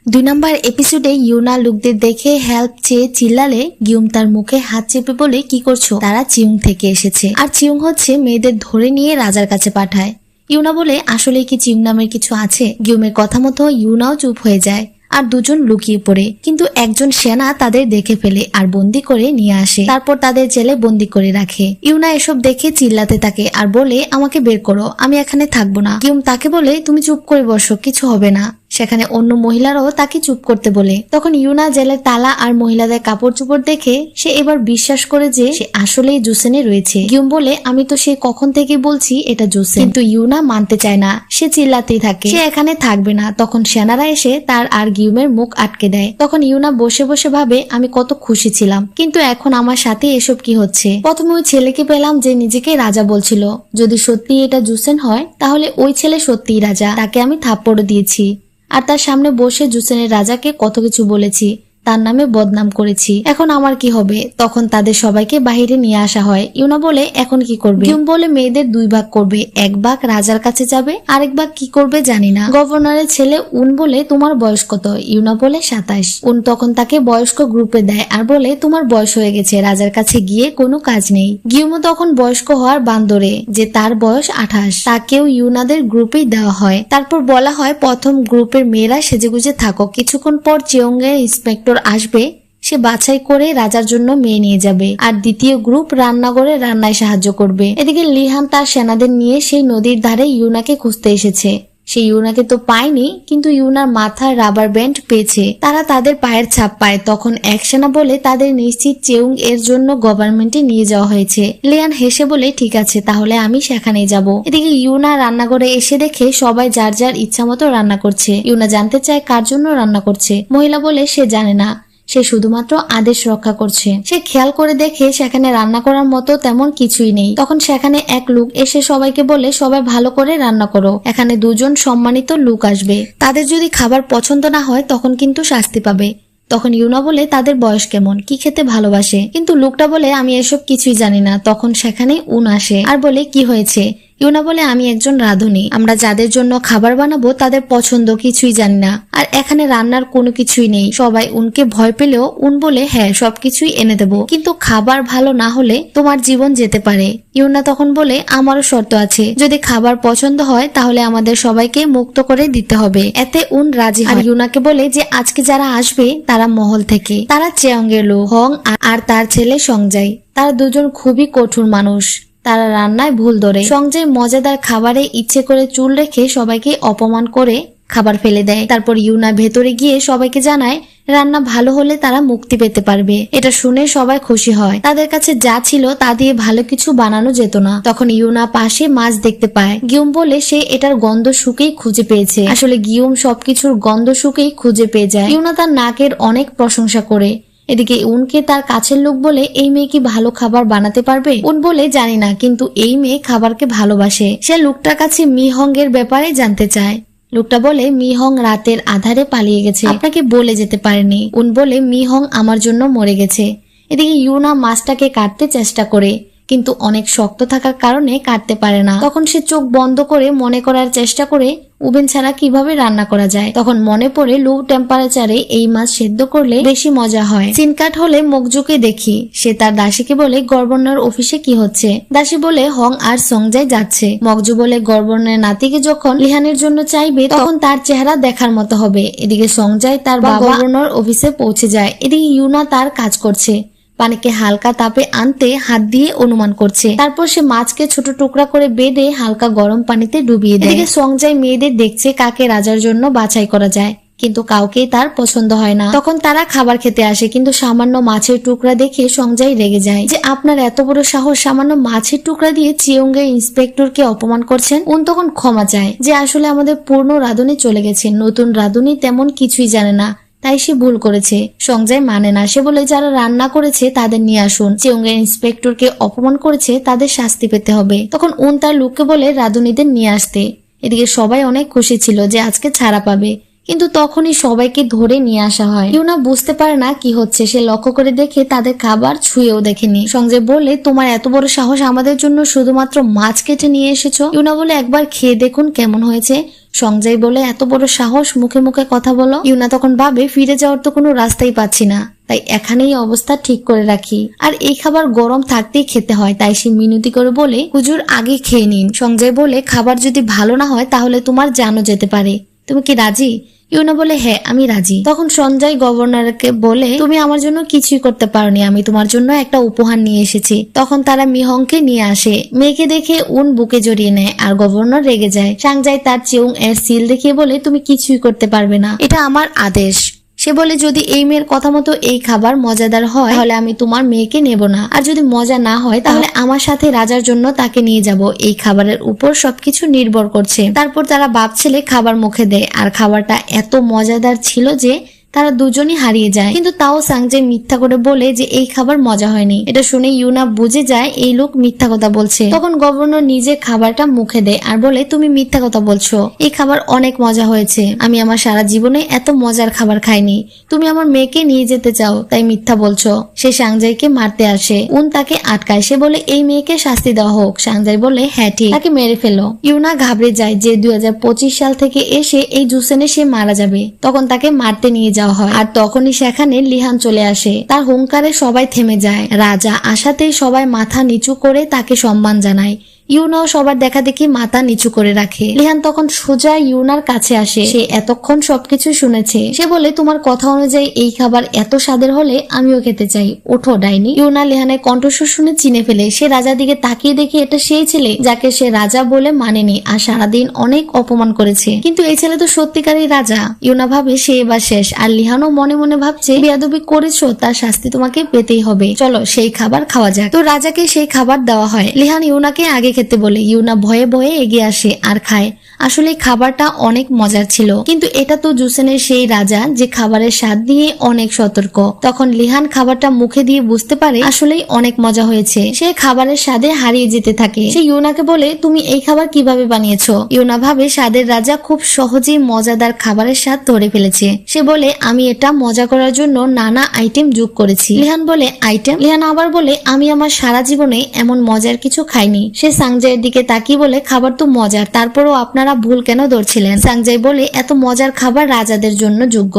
2 নম্বর এপিসোডে ইউনা লোকদের দেখে হেল্প চেয়ে চিল্লালে গিউম তার মুখে হাত চেপে বলে কি করছো। তারা চিউং থেকে এসেছে আর চিউং হচ্ছে মেয়েদের ধরে নিয়ে রাজার কাছে পাঠায়। ইউনা বলে আসলে কি চিউং নামের কিছু আছে। গিউমের কথা মতো ইউনাও চুপ হয়ে যায় আর দুজন লুকিয়ে পড়ে, কিন্তু একজন সেনা তাদের দেখে ফেলে আর বন্দি করে নিয়ে আসে। তারপর তাদের জেলে বন্দি করে রাখে। ইউনা এসব দেখে চিল্লাতে থাকে আর বলে আমাকে বের করো, আমি এখানে থাকবো না। গিউম তাকে বলে তুমি চুপ করে বসো, কিছু হবে না। সেখানে অন্য মহিলারাও তাকে চুপ করতে বলে। তখন ইউনা জেলের তালা আর মহিলাদের কাপড় চোপড় দেখে সে এবার বিশ্বাস করে যে সে আসলেই জুসেনে রয়েছে। গিউম বলে আমি তো সে কখন থেকে বলছি এটা জুসেন, কিন্তু ইউনা মানতে চায় না, সে চিল্লাতেই থাকে সে এখানে থাকবে না। তখন সেনারা এসে তার আর গিউমের মুখ আটকে দেয়। তখন ইউনা বসে বসে ভাবে আমি কত খুশি ছিলাম, কিন্তু এখন আমার সাথে এসব কি হচ্ছে। প্রথমে ওই ছেলেকে পেলাম যে নিজেকে রাজা বলছিল, যদি সত্যি এটা জুসেন হয় তাহলে ওই ছেলে সত্যিই রাজা। তাকে আমি থাপ্পড় দিয়েছি আর তার সামনে বসে জুসেনের রাজাকে কত কিছু বলেছি, তার নামে বদনাম করেছি। এখন আমার কি হবে। তখন তাদের সবাইকে বাহিরে নিয়ে আসা হয়। ইউনা বলে এখন কি করবে। গিউম বলে মেয়েদের 2 ভাগ করবে, 1 ভাগ রাজার কাছে যাবে, আরেক ভাগ কি করবে জানি না। গভর্নরের ছেলে উন বলে তোমার বয়স কত। ইউনা বলে 27। উন তখন তাকে বয়স্ক গ্রুপে দেয় আর বলে তোমার বয়স হয়ে গেছে, রাজার কাছে গিয়ে কোনো কাজ নেই। গিউমও তখন বয়স্ক হওয়ার বান্দরে যে তার বয়স 28, তাকেও ইউনাদের গ্রুপেই দেওয়া হয়। তারপর বলা হয় প্রথম গ্রুপের মেয়েরা সেজেগুজে থাকো, কিছুক্ষণ পর চিয়ংয়ের ইন্সপেক্টর আসবে, সে বাছাই করে রাজার জন্য মেয়ে নিয়ে যাবে। আর দ্বিতীয় গ্রুপ রান্নাঘরে রান্নায় সাহায্য করবে। এদিকে লিহান তার সেনাদের নিয়ে সেই নদীর ধারে ইউনাকে খুঁজতে এসেছে। সে ইউনাকে তো পায়নি, কিন্তু ইউনার মাথার রাবার ব্যান্ড পেয়েছে। তারা তাদের পায়ের ছাপ পায়। তখন এক সেনা বলে তাদের নিশ্চিত চেউং এর জন্য গভর্নমেন্টে নিয়ে যাওয়া হয়েছে। লিয়ান হেসে বলে ঠিক আছে, তাহলে আমি সেখানেই যাব। এদিকে ইউনা রান্নাঘরে এসে দেখে সবাই যার যার ইচ্ছা মতো রান্না করছে। ইউনা জানতে চায় কার জন্য রান্না করছে। মহিলা বলে সে জানে না, সে শুধুমাত্র আদেশ রক্ষা করছে। সে খেয়াল করে দেখে সেখানে রান্না করার মতো তেমন কিছুই নেই। তখন সেখানে এক লোক এসে সবাইকে বলে সবাই ভালো করে রান্না করো, এখানে 2 জন সম্মানিত লোক আসবে, তাদের যদি খাবার পছন্দ না হয় তখন কিন্তু শাস্তি পাবে। তখন ইউনা বলে তাদের বয়স কেমন, কি খেতে ভালোবাসে, কিন্তু লোকটা বলে আমি এসব কিছুই জানি না। তখন সেখানে উন আসে আর বলে কি হয়েছে। ইউনা বলে আমি একজন রাঁধুনি, আমরা যাদের জন্য খাবার বানাবো তাদের পছন্দ কিছুই জানি না, আর এখানে রান্নার কোনো কিছুই নেই। সবাই উনকে ভয় পেলেও উন বলে হ্যাঁ সবকিছুই এনে দেবো, কিন্তু খাবার ভালো না হলে তোমার জীবন যেতে পারে। ইউনা তখন বলে আমারও শর্ত আছে, যদি খাবার পছন্দ হয় তাহলে আমাদের সবাইকে মুক্ত করে দিতে হবে। এতে উন রাজি হয়। ইউনাকে বলে যে আজকে যারা আসবে তারা মহল থেকে, তারা চেয়ংয়ের লোক হং আর তার ছেলে সংজাই। তারা 2 জন খুবই কঠোর মানুষ, তারা রান্নায় ভুল ধরে। সংজয় মজাদার খাবারে ইচ্ছে করে চুল রেখে সবাইকে অপমান করে খাবার ফেলে দেয়। তারপর ইউনা ভেতরে গিয়ে সবাইকে জানায় রান্না ভালো হলে তারা মুক্তি পেতে পারবে। এটা শুনে সবাই খুশি হয়। তাদের কাছে যা ছিল তা দিয়ে ভালো কিছু বানানো যেত না। তখন ইউনা পাশে মাছ দেখতে পায়। গিউম বলে সে এটার গন্ধ শুকেই খুঁজে পেয়েছে। আসলে গিউম সবকিছুর গন্ধ শুকেই খুঁজে পেয়ে যায়। ইউনা তার নাকের অনেক প্রশংসা করে। এদিকে উনকে তার কাছের লোক বলে এই মেয়ে কি ভালো খাবার বানাতে পারবে। উন বলে জানি না, কিন্তু এই মেয়ে খাবারকে ভালোবাসে। সে লোকটার কাছে মিহং এর ব্যাপারে জানতে চায়। লোকটা বলে মিহং রাতের আধারে পালিয়ে গেছে, আপনাকে বলে যেতে পারেনি। উন বলে মিহং আমার জন্য মরে গেছে। এদিকে ইউনা মাছটাকে কাটতে চেষ্টা করে, কিন্তু অনেক শক্ত থাকার কারণে কাটতে পারে না। তখন সে চোখ বন্ধ করে মনে করার চেষ্টা করে ওভেন ছাড়া কিভাবে রান্না করা যায়। তখন মনে পড়ে লো টেম্পারেচারে এই মাছ সেদ্ধ করলে বেশি মজা হয়। সিনকাট হলে মকজুকে দেখি, সে তার দাসীকে বলে গভর্নর অফিসে কি হচ্ছে। দাসী বলে হং আর সংজাই যাচ্ছে। মকজু বলে গভর্নরের নাতিকে যখন লিহানের জন্য চাইবে তখন তার চেহারা দেখার মতো হবে। এদিকে সংজাই তার বাবা গভর্নর অফিসে পৌঁছে যায়। এদিকে ইউনা তার কাজ করছে, পানিকে হালকা তাপে আনতে হাত দিয়ে অনুমান করছে। তারপর সে মাছকে ছোট টুকরা করে বেঁধে হালকা গরম পানিতে ডুবিয়ে দেয়। এদিকে সংজাই মেয়েদের দেখছে কাকে রাজার জন্য বাছাই করা যায়, কিন্তু কাউকেই তার পছন্দ হয় না। তখন তারা খাবার খেতে আসে, কিন্তু সামান্য মাছের টুকরা দেখে সংজাই রেগে যায় যে আপনার এত বড় সাহস, সামান্য মাছের টুকরা দিয়ে চিয়ংয়ের ইন্সপেক্টরকে অপমান করছেন। উন তখন ক্ষমা চায় যে আসলে আমাদের পূর্ণ রাঁধুনি চলে গেছে, নতুন রাঁধুনি তেমন কিছুই জানে না, তাই সে ভুল করেছে। সংজয় মানে না, সে বলে যারা রান্না করেছে তাদের নিয়ে আসুন, চিয়ংয়ের ইন্সপেক্টরকে অপমান করেছে তাদের শাস্তি পেতে হবে। তখন উন তার লোককে বলে রাঁধুনিদের নিয়ে আসতে। এদিকে সবাই অনেক খুশি ছিল যে আজকে ছাড়া পাবে, কিন্তু তখনই সবাইকে ধরে নিয়ে আসা হয়। ইউনা বুঝতে পারে না কি হচ্ছে, সে লক্ষ্য করে দেখে তাদের খাবার ছুঁয়েও দেখেনি। সঞ্জয় বলে, তোমার এত বড় সাহস আমাদের জন্য শুধুমাত্র মাছ কেটে নিয়ে এসেছো? ইউনা বলে, একবার খেয়ে দেখুন কেমন হয়েছে। সঞ্জয় বলে, এত বড় সাহস, মুখে মুখে কথা বলো। ইউনা তখন ভাবে ফিরে যাওয়ার তো কোনো রাস্তাই পাচ্ছি না, তাই এখানেই অবস্থা ঠিক করে রাখি। আর এই খাবার গরম থাকতেই খেতে হয়, তাই সে মিনতি করে বলে, হুজুর আগে খেয়ে নিন। সঞ্জয় বলে, খাবার যদি ভালো না হয় তাহলে তোমার জানও যেতে পারে, তুমি কি রাজি? ইউনা বলে, হ্যাঁ আমি রাজি। তখন সঞ্জয় গভর্নরকে বলে, তুমি আমার জন্য কিছুই করতে পারোনি, আমি তোমার জন্য একটা উপহার নিয়ে এসেছি। তখন তারা মিহংকে নিয়ে আসে। মেয়েকে দেখে উন বুকে জড়িয়ে নেয় আর গভর্নর রেগে যায়। সাংজাই তার চিউং এর সিল দেখিয়ে বলে, তুমি কিছুই করতে পারবে না, এটা আমার আদেশ। সে বলে, যদি এই মেয়ের কথা মতো এই খাবার মজাদার হয় তাহলে আমি তোমার মেয়েকে নেব না, আর যদি মজা না হয় তাহলে আমার সাথে রাজার জন্য তাকে নিয়ে যাব। এই খাবারের উপর সবকিছু নির্ভর করছে। তারপর তারা বাপ ছেলে খাবার মুখে দেয়, আর খাবারটা এত মজাদার ছিল যে তারা দুজনই হারিয়ে যায়। কিন্তু তাও সাংজাই মিথ্যা করে বলে যে এই খাবার মজা হয়নি। এটা শুনে ইউনা বুঝে যায় এই লোক মিথ্যা কথা বলছে। তখন গভর্নর নিজে খাবারটা মুখে দেয় আর বলে, তুমি মিথ্যা কথা বলছো, এই খাবার অনেক মজা হয়েছে, আমি আমার সারা জীবনে এত মজার খাবার খাইনি, তুমি আমার মেয়েকে নিয়ে যেতে চাও তাই মিথ্যা বলছো। সে সাংজাইকে মারতে আসে, উন তাকে আটকায়। সে বলে, এই মেয়েকে শাস্তি দেওয়া হোক। সাংজাই বলে, হ্যাঁ ঠিক, তাকে মেরে ফেলো। ইউনা ঘাবড়ে যায় যে 2025 সাল থেকে এসে এই জুসেনে সে মারা যাবে। তখন তাকে মারতে নিয়ে যায়। আর তখনই সেখানে লিহান চলে আসে। তার হুঙ্কারে সবাই থেমে যায়। রাজা আসাতেই সবাই মাথা নিচু করে তাকে সম্মান জানায়। ইউনাও সবার দেখা দেখি মাথা নিচু করে রাখে। লিহান তখন সোজা ইউনার কাছে আসে। সে এতক্ষণ সবকিছু শুনেছে। সে বলে, তোমার কথা অনুযায়ী এই খাবার এত স্বাদের হলে আমিও খেতে চাই, ওঠো ডাইনি। ইউনা লিহানের কণ্ঠস্বর শুনে চিনে ফেলে। সে রাজার দিকে তাকিয়ে দেখে এটা সেই ছেলে যাকে সে রাজা বলে মানেনি আর সারাদিন অনেক অপমান করেছে। কিন্তু এই ছেলে তো সত্যিকারই রাজা। ইউনা ভাবে সে এবার শেষ। আর লিহানও মনে মনে ভাবছে, বেয়াদবি করেছো, তার শাস্তি তোমাকে পেতেই হবে, চলো সেই খাবার খাওয়া যাক। তো রাজাকে সেই খাবার দেওয়া হয়। লিহান ইউনাকে আগে খেতে বলে। ইউনা ভয়ে ভয়ে এগিয়ে আসে আর খায়। আসলে খাবারটা অনেক মজার ছিল, কিন্তু এটা তো জুসেনের সেই রাজা যে খাবারের স্বাদ নিয়ে অনেক সতর্ক। তখন লিহান খাবারটা মুখে দিয়ে বুঝতে পারে আসলেই অনেক মজা হয়েছে। সে খাবারের স্বাদে হারিয়ে যেতে থাকে। সে ইউনাকে বলে, তুমি এই খাবার কিভাবে বানিয়েছো? ইউনা ভাবে স্বাদের রাজা খুব সহজেই মজাদার খাবারের স্বাদ ধরে ফেলেছে। সে বলে, আমি এটা মজা করার জন্য নানা আইটেম যোগ করেছি। লিহান বলে, আইটেম? লিহান আবার বলে, আমি আমার সারা জীবনে এমন মজার কিছু খাইনি। সে সাংজাইয়ের দিকে তাকিয়ে বলে, খাবার তো মজার, তারপরও আপনারা ভুল কেন ধরছিলেন? সাংজাই বলে, এত মজার খাবার রাজাদের জন্য যোগ্য,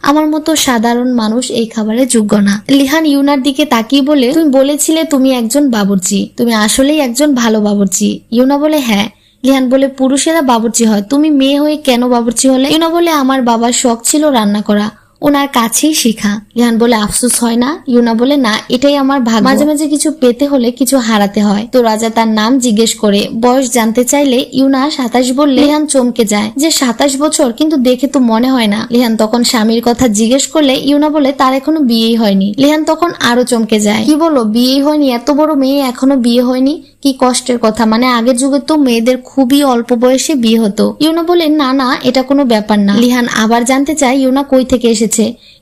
আমার মতো সাধারণ মানুষ এই খাবারের যোগ্য না। লিহান ইউনার দিকে তাকিয়ে বলে, তুমি বলেছিলে তুমি একজন বাবুর্চি, তুমি আসলেই একজন ভালো বাবুর্চি। ইউনা বলে, হ্যাঁ। লিহান বলে, পুরুষেরা বাবুর্চি হয়, তুমি মেয়ে হয়ে কেন বাবুর্চি হলে? ইউনা বলে, আমার বাবার শখ ছিল রান্না করা, ওনার কাছেই শেখা। লিহান বলে, আফসোস হয় না? ইউনা বলে, না, এটাই আমার ভাগ্য, মাঝে মাঝে কিছু পেতে হলে কিছু হারাতে হয়। তো রাজা তার নাম জিজ্ঞেস করে বয়স জানতে চাইলে ইউনা 27 বললে লিহান চমকে যায় যে 27 বছর, কিন্তু দেখে তো মনে হয় না। লিহান তখন স্বামীর কথা জিজ্ঞেস করলে ইউনা বলে, তার এখনো বিয়েই হয়নি। লিহান তখন আরো চমকে যায়, কি বলো বিয়েই হয়নি? এত বড় মেয়ে এখনো বিয়ে হয়নি, কি কষ্টের কথা। মানে আগের যুগে তো মেয়েদের খুবই অল্প বয়সে বিয়ে হতো। ইউনা বলে, না না, এটা কোনো ব্যাপার না। লিহান আবার জানতে চায় ইউনা কই থেকে এসেছে।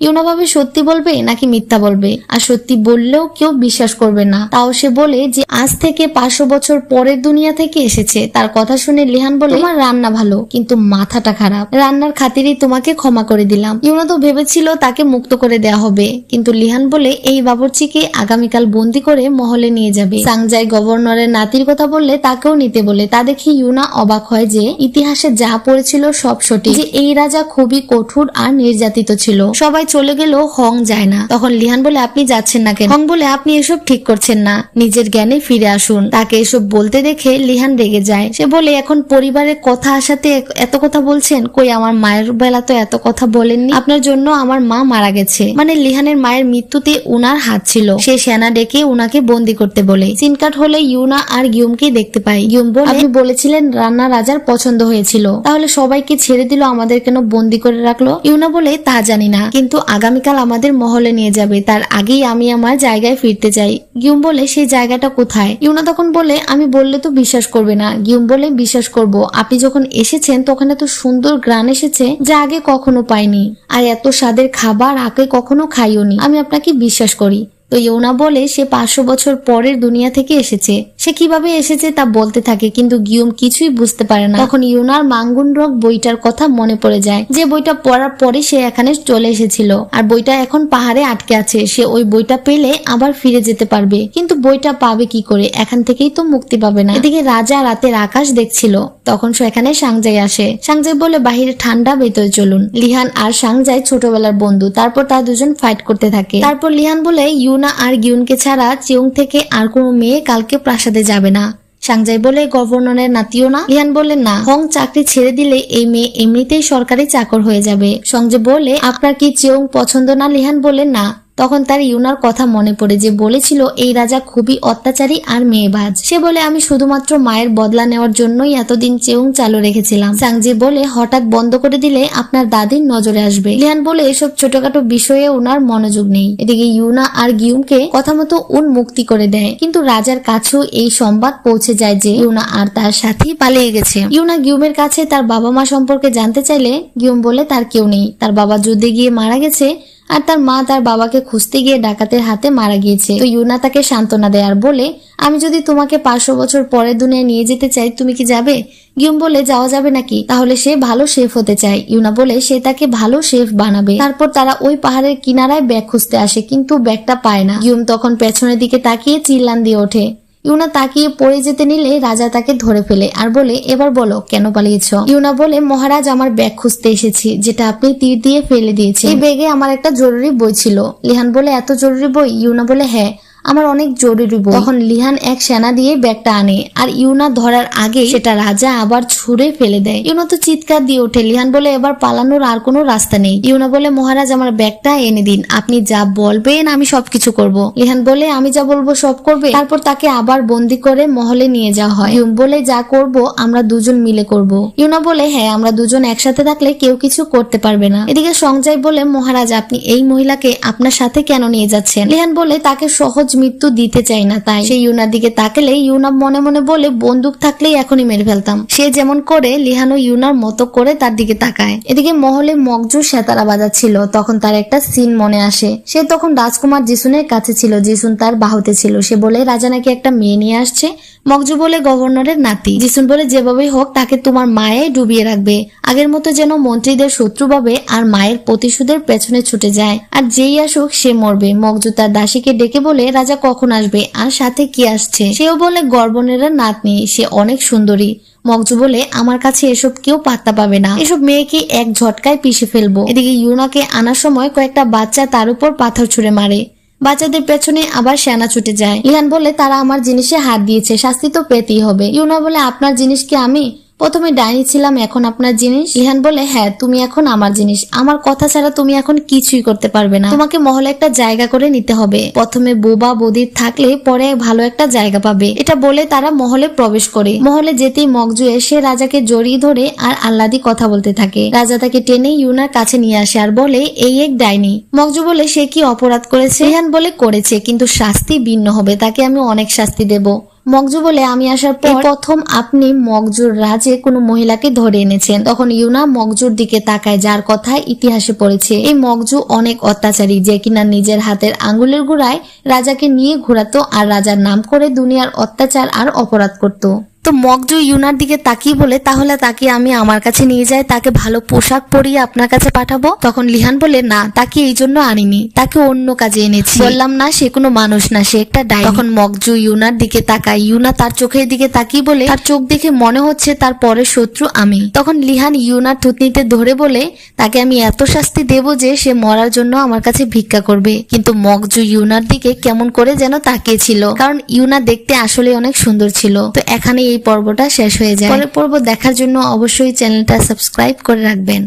ইউনা ভাবে সত্যি বলবে নাকি মিথ্যা বলবে, আর সত্যি বললেও কেউ বিশ্বাস করবে না। তাও সে বলে যে আজ থেকে 500 বছর পরের দুনিয়া থেকে এসেছে। তার কথা শুনে লিহান বলে, তোমার রান্না ভালো কিন্তু মাথাটা খারাপ, রান্নার খাতিরেই তোমাকে ক্ষমা করে দিলাম। ইউনা তো ভেবেছিল তাকে মুক্ত করে দেয়া হবে, কিন্তু লিহান বলে, এই বাবুর্চিকে আগামীকাল বন্দি করে মহলে নিয়ে যাবে। সাংজাই গভর্নরের নাতির কথা বললে তাকেও নিতে বলে। তা দেখি ইউনা অবাক হয় যে ইতিহাসে যা পড়েছিল সব সঠিক, যে এই রাজা খুবই কঠোর আর নির্যাতিত ছিল। সবাই চলে গেল, হং যায় না। তখন লিহান বলে, আপনি যাচ্ছেন না কেন? হং বলে, আপনি এসব ঠিক করছেন না, নিজের জ্ঞানে ফিরে আসুন। তাকে এসব বলতে দেখে লিহান রেগে যায়। সে বলে, এখন পরিবারের কথা আসাতে এত কথা বলছেন? কই আমার মায়ের বেলা তো এত কথা বলেননি, আপনার জন্য আমার মা মারা গেছে। মানে লিহানের মায়ের মৃত্যুতে উনার হাত ছিল। সে সেনা ডেকে উনাকে বন্দি করতে বলে। সিনকাট হলে ইউনা আর গিউমকে দেখতে পাই। গিউম বলে, আপনি বলেছিলেন রান্না রাজার পছন্দ হয়েছিল, তাহলে সবাইকে ছেড়ে দিল, আমাদের কেন বন্দি করে রাখলো? ইউনা বলে, তা জানি না, কিন্তু আগামীকাল আমাদের মহলে নিয়ে যাবে, তার আগেই আমি আমার জায়গায় ফিরতে চাই। গিউম বলে, সেই জায়গাটা কোথায়? ইউনা তখন বলে, আমি বললে তো বিশ্বাস করবে না। গিউম বলে, বিশ্বাস করব, আপনি যখন এসেছেন তখন এত সুন্দর গ্রান এসেছে যা আগে কখনো পাইনি, আর এত স্বাদের খাবার আগে কখনো খাইওনি, আমি আপনাকে বিশ্বাস করি। তো ইউনা বলে সে 500 বছর পরের দুনিয়া থেকে এসেছে। সে কিভাবে এসেছে তা বলতে থাকে, কিন্তু গিয়ুম কিছুই বুঝতে পারে না। তখন ইউনার মাঙ্গুন রক বইটার কথা মনে পড়ে যায়, যে বইটা পড়ার পরে সে এখানে চলে এসেছিল, আর বইটা এখন পাহাড়ে আটকে আছে। সে ওই বইটা পেলে আবার ফিরে যেতে পারবে, কিন্তু বইটা পাবে কি করে? এখান থেকেই তো মুক্তি পাবে না। এদিকে রাজা রাতের আকাশ দেখছিল, তখন সেখানে সাংজাই আসে। সাংজাই বলে বাহিরে ঠান্ডা, ভেতরে চলুন। লিহান আর সাংজাই ছোটবেলার বন্ধু। তারপর তারা দুজন ফাইট করতে থাকে। তারপর লিহান বলে ইউনা আর গিউনকে ছাড়া চিউং থেকে আর কোনো মেয়ে কালকে প্রাসাদে যাবে না। সাংজাই বলে গভর্নরের নাতিও না। লিহান বলে না, হং চাকরি ছেড়ে দিলে এই মেয়ে এমনিতেই সরকারি চাকর হয়ে যাবে। সঞ্জয় বলে আপনার কি চিউং পছন্দ না? লিহান বলে না। তখন তার ইউনার কথা মনে পড়ে, যে বলেছিল এই রাজা খুবই অত্যাচারী আর মেয়েবাজ। সে বলে আমি শুধুমাত্র মায়ের বদলা নেওয়ার জন্যই এতদিন চেউং চালু রেখেছিলাম। সাংজি বলে হঠাৎ বন্ধ করে দিলে আপনার দাদির নজরে আসবে। লিহান বলে এসব ছোটখাটো বিষয়ে ওনার মনোযোগ নেই। এদিকে ইউনা আর গিউমকে কথা মতো মুক্তি করে দেয়, কিন্তু রাজার কাছেও এই সংবাদ পৌঁছে যায় যে ইউনা আর তার সাথী পালিয়ে গেছে। ইউনা গিউমের কাছে তার বাবা মা সম্পর্কে জানতে চাইলে গিউম বলে তার কেউ নেই, তার বাবা যুদ্ধে গিয়ে মারা গেছে, আর তার মা তার বাবাকে খুঁজতে গিয়ে ডাকাতের হাতে মারা গিয়েছে। তো ইউনা তাকে সান্ত্বনা দেয় আর বলে আমি যদি তোমাকে 500 বছর পরের দুনিয়ায় নিয়ে যেতে চাই, তুমি কি যাবে? গিউম বলে যাওয়া যাবে নাকি? তাহলে সে ভালো শেফ হতে চায়। ইউনা বলে সে তাকে ভালো শেফ বানাবে। তারপর তারা ওই পাহাড়ের কিনারায় ব্যাগ খুঁজতে আসে, কিন্তু ব্যাগটা পায় না। গিউম তখন পেছনের দিকে তাকিয়ে চিল্লান দিয়ে ওঠে। ইউনা তাকিয়ে পড়ে যেতে নিলে রাজা তাকে ধরে ফেলে আর বলে এবার বলো কেন পালিয়েছ? ইউনা বলে মহারাজ আমার ব্যাগ খুঁজতে এসেছি, যেটা আপনি তীর দিয়ে ফেলে দিয়েছেন। এই ব্যাগে আমার একটা জরুরি বই ছিল। লিহান বলে এত জরুরি বই? ইউনা বলে হ্যাঁ, আমার অনেক জরুরি বই। তখন লিহান এক সেনা দিয়ে ব্যাগটা আনে, আর ইউনা ধরার আগে সেটা রাজা আবার ছুঁড়ে ফেলে দেয়। ইউনা তো চিৎকার দিয়ে ওঠে। লিহান বলে এবার পালানোর আর কোনো রাস্তা নেই। ইউনা বলে মহারাজ আমার ব্যাগটা এনে দিন, আপনি যা বলবেন আমি সবকিছু করব। লিহান বলে আমি যা বলবো সব করবে। তারপর তাকে আবার বন্দি করে মহলে নিয়ে যাওয়া হয়। ইউম বলে যা করব আমরা দুজন মিলে করব। ইউনা বলে হ্যাঁ, আমরা দুজন একসাথে থাকলে কেউ কিছু করতে পারবে না। এদিকে সঞ্জয় বলে মহারাজ আপনি এই মহিলাকে আপনার সাথে কেন নিয়ে যাচ্ছেন? লিহান বলে তাকে সহজ মৃত্যু দিতে চাই না, তাই। সে ইউনার দিকে তাকালে ইউনা মনে মনে বলে বন্দুক থাকলেই এখনই মেরে ফেলতাম। সে যেমন করে লিহানও ইউনার মতো করে তার দিকে তাকায়। এদিকে মহলে মগজু সেতারা বাজাচ্ছিল, তখন তার একটা সিন মনে আসে। সে তখন রাজকুমার জিসুনের কাছে ছিল, জিসুন তার বাহুতে ছিল। সে বলে রাজা নাকি একটা মেয়ে নিয়ে আসছে। মগজু বলে গভর্নরের নাতি। জিসুন বলে যেভাবেই হোক তাকে তোমার মায়ে ডুবিয়ে রাখবে, আগের মতো যেন মন্ত্রীদের শত্রু ভাবে আর মায়ের প্রতিশোধের পেছনে ছুটে যায়, আর যেই আসুক সে মরবে। মগজু তার দাসীকে ডেকে বলে রাজা কখন আসবে আর সাথে কি আসছে? সেও বলে গভর্নরের নাতনি, সে অনেক সুন্দরী। মগজু বলে আমার কাছে এসব কেউ পাত্তা পাবে না, এসব মেয়েকে এক ঝটকায় পিষে ফেলবো। এদিকে ইউনাকে আনার সময় কয়েকটা বাচ্চা তার উপর পাথর ছুঁড়ে মারে। বাচ্চাদের পেছনে আবার সেনা ছুটে যায়। লিহান বলে তারা আমার জিনিসে হাত দিয়েছে, শাস্তি তো পেতেই হবে। ইউনা বলে আপনার জিনিস কি আমি? প্রথমে ডাইনি ছিলাম, এখন আপনার জিনিস? লিহান বলে হ্যাঁ, তুমি এখন আমার জিনিস। আমার কথা ছাড়া তুমি এখন কিছুই করতে পারবে না। তোমাকে মহলে একটা জায়গা করে নিতে হবে। প্রথমে বোবা বদির থাকলে পরে ভালো একটা জায়গা পাবে। এটা বলে তারা মহলে প্রবেশ করে। মহলে যেতেই মগজু এসে রাজাকে জড়িয়ে ধরে আর আহ্লাদি কথা বলতে থাকে। রাজা তাকে টেনে ইউনার কাছে নিয়ে আসে আর বলে এই এক ডাইনি। মগজু বলে সে কি অপরাধ করেছে? লিহান বলে করেছে, কিন্তু শাস্তি ভিন্ন হবে, তাকে আমি অনেক শাস্তি দেব। মগজু বলে আমি আসার পর প্রথম আপনি মগজুর রাজে কোনো মহিলাকে ধরে এনেছেন। তখন ইউনা মগজুর দিকে তাকায়, যার কথা ইতিহাসে পড়েছে। এই মগজু অনেক অত্যাচারী, যে কিনা নিজের হাতের আঙ্গুলের গোড়ায় রাজাকে নিয়ে ঘোরাতো আর রাজার নাম করে দুনিয়ার অত্যাচার আর অপরাধ করত। তো মগজু ইউনার দিকে তাকিয়ে বলে তাহলে তাকে আমি আমার কাছে নিয়ে যাই, তাকে ভালো পোশাক পরিয়ে আপনার কাছে পাঠাবো। তখন লিহান বলে না, তাকে এই জন্য আনিনি, তাকে অন্য কাজে এনেছি। বললাম না সে কোনো মানুষ না, সে একটা ডাইনি। তখন মগজু ইউনার দিকে তাকায়। ইউনা তার চোখের দিকে তাকিয়ে বলে তার চোখ দেখে মনে হচ্ছে তার পরের শত্রু আমি। তখন লিহান ইউনার থুতনিতে ধরে বলে তাকে আমি এত শাস্তি দেব যে সে মরার জন্য আমার কাছে ভিক্ষা করবে। কিন্তু মগজু ইউনার দিকে কেমন করে যেন তাকিয়েছিল, কারণ ইউনা দেখতে আসলে অনেক সুন্দর ছিল। তো এখানে এই পর্বটা শেষ হয়ে যায়। পরের পর্ব দেখার জন্য অবশ্যই চ্যানেলটা সাবস্ক্রাইব করে রাখবেন।